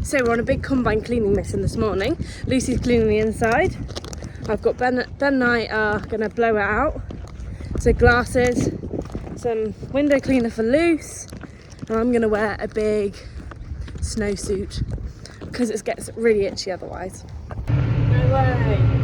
So we're on a big combine cleaning mission this morning. Lucy's cleaning the inside. I've got Ben and I are going to blow it out. So glasses, some window cleaner for Luce, and I'm going to wear a big snowsuit because it gets really itchy otherwise. No way.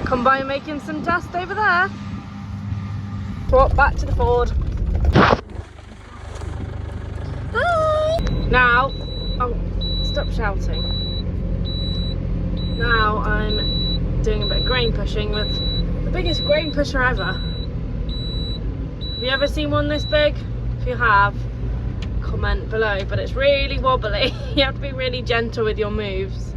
Combine making some dust over there. Swap back to the Ford. Hi! Now, oh, stop shouting. Now I'm doing a bit of grain pushing with the biggest grain pusher ever. Have you ever seen one this big? If you have, comment below, but it's really wobbly. You have to be really gentle with your moves.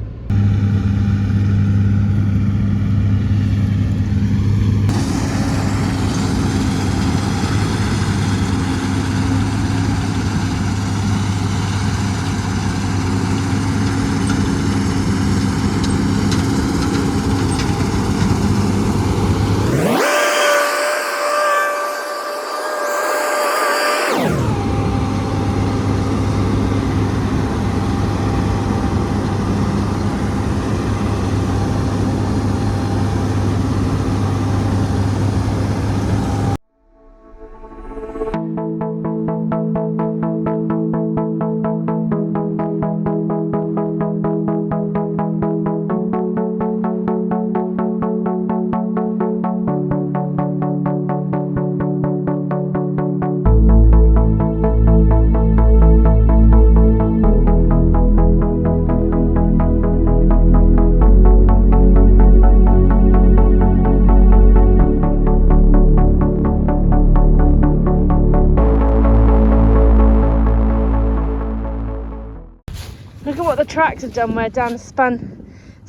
Look at what the tracks have done where Dan spun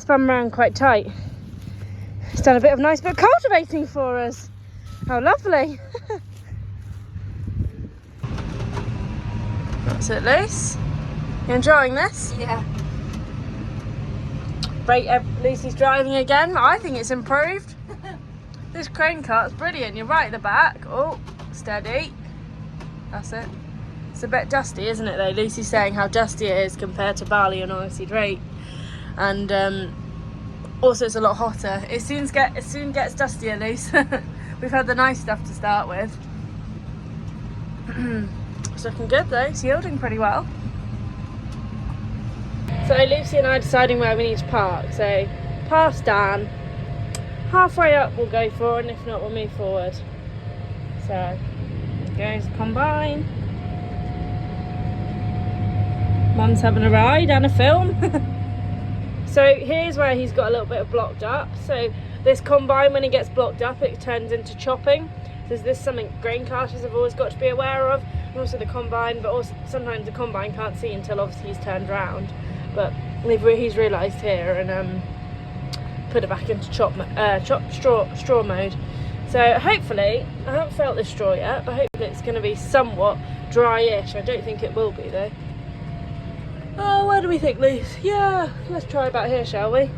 around quite tight. It's done a bit of nice bit of cultivating for us. How lovely. That's it, Luce. You enjoying this? Yeah. Brake, Lucy's driving again. I think it's improved. This crane cart's brilliant. You're right at the back. Oh, steady. That's it. It's a bit dusty, isn't it though? Lucy's saying how dusty it is compared to Bali and Odyssey Drake. And also it's a lot hotter. It soon gets dustier, Luce. We've had the nice stuff to start with. It's looking good though, it's yielding pretty well. So Lucy and I are deciding where we need to park. So past Dan, halfway up we'll go for, and if not we'll move forward. So there goes combine. Mum's having a ride and a film. So here's where he's got a little bit of blocked up. So this combine, when it gets blocked up, it turns into chopping. So is this something grain carters have always got to be aware of? And also the combine, but also sometimes the combine can't see until obviously he's turned around. But he's realised here and put it back into straw mode. So hopefully, I haven't felt this straw yet, but hopefully it's going to be somewhat dry-ish. I don't think it will be though. Oh, where do we think, Luce? Yeah, let's try about here, shall we? A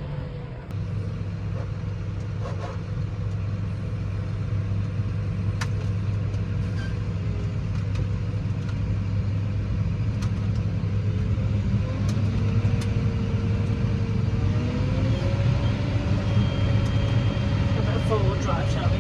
bit of four-wheel drive, shall we?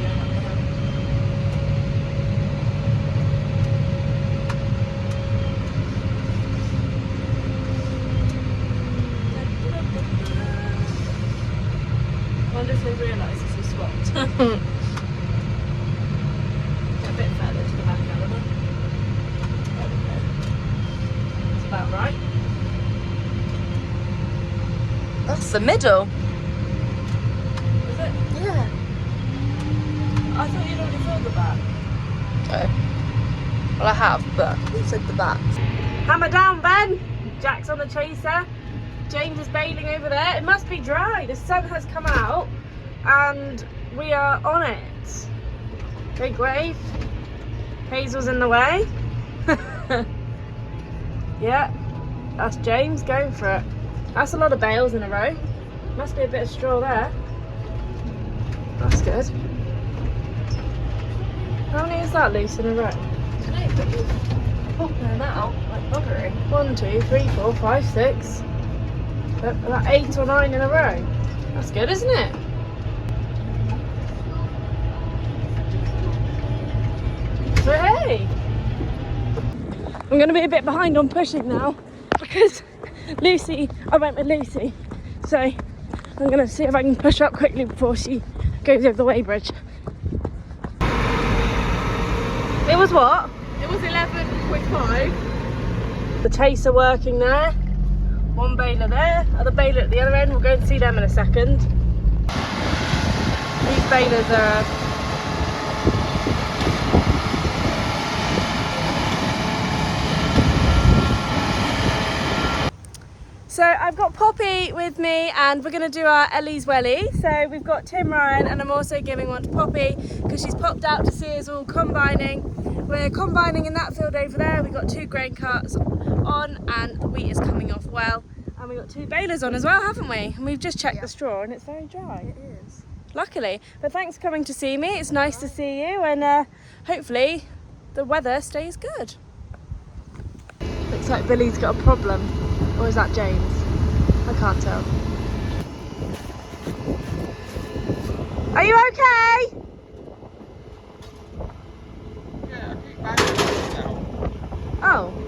across the middle. Is it? Yeah. I thought you'd already filled the back. Oh. Well, I have, but who said the back? Hammer down, Ben. Jack's on the chaser. James is bailing over there. It must be dry. The sun has come out and we are on it. Big wave. Hazel's in the way. Yeah, that's James going for it. That's a lot of bales in a row. Must be a bit of straw there. That's good. How many is that loose in a row? I don't know, but you're popping them out like buggery. 1, 2, 3, 4, 5, 6. About 8 or 9 in a row. That's good, isn't it? So hey, I'm going to be a bit behind on pushing now because I went with Lucy. So I'm going to see if I can push up quickly before she goes over the weighbridge. It was what? It was 11.5. The chaser working there. One baler there, other baler at the other end. We'll go and see them in a second. These balers are so I've got Poppy with me and we're going to do our Ellie's Welly. So we've got Tim Ryan and I'm also giving one to Poppy because she's popped out to see us all combining. We're combining in that field over there. We've got 2 grain carts on and the wheat is coming off well. And we've got 2 balers on as well, haven't we? And we've just checked the straw and it's very dry. It is. Luckily. But thanks for coming to see me. It's nice to see you and hopefully the weather stays good. Looks like Billy's got a problem. Or is that James? I can't tell. Are you okay? Yeah, I keep banging now. Oh. No.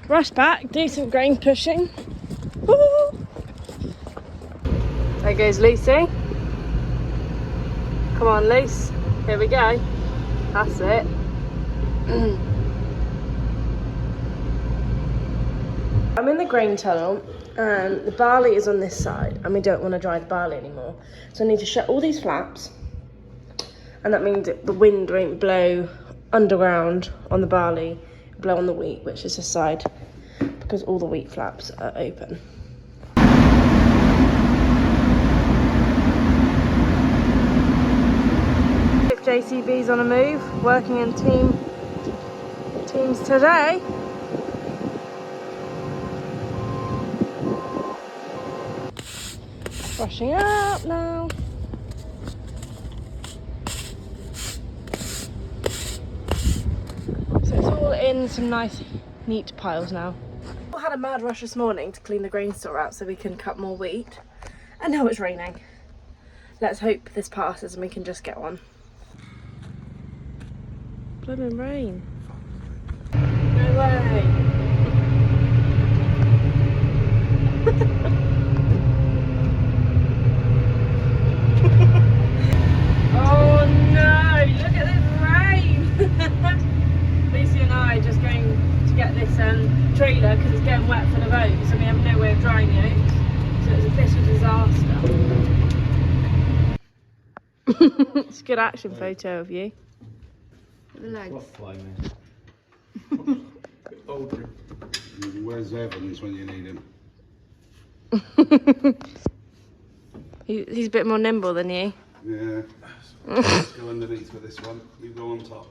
Rush back, do some grain pushing. Woo! There goes Lucy. Come on, Luce. Here we go. That's it. I'm in the grain tunnel and the barley is on this side and we don't want to dry the barley anymore. So I need to shut all these flaps and that means the wind won't blow underground on the barley, blow on the wheat, which is this side, because all the wheat flaps are open. JCB's on a move, working in teams today. Brushing up now. So it's all in some nice neat piles now. We had a mad rush this morning to clean the grain store out so we can cut more wheat. And now it's raining. Let's hope this passes and we can just get one. Blooming rain. No way. Oh no, look at this rain. Lucy and I are just going to get this trailer because it's getting wet for the oats and we have no way of drying the oats. So it's a bit of a disaster. It's a good action photo of you. The legs. Where's Evans when you need him? He's a bit more nimble than you. Yeah. Let's go underneath with this one. You go on top.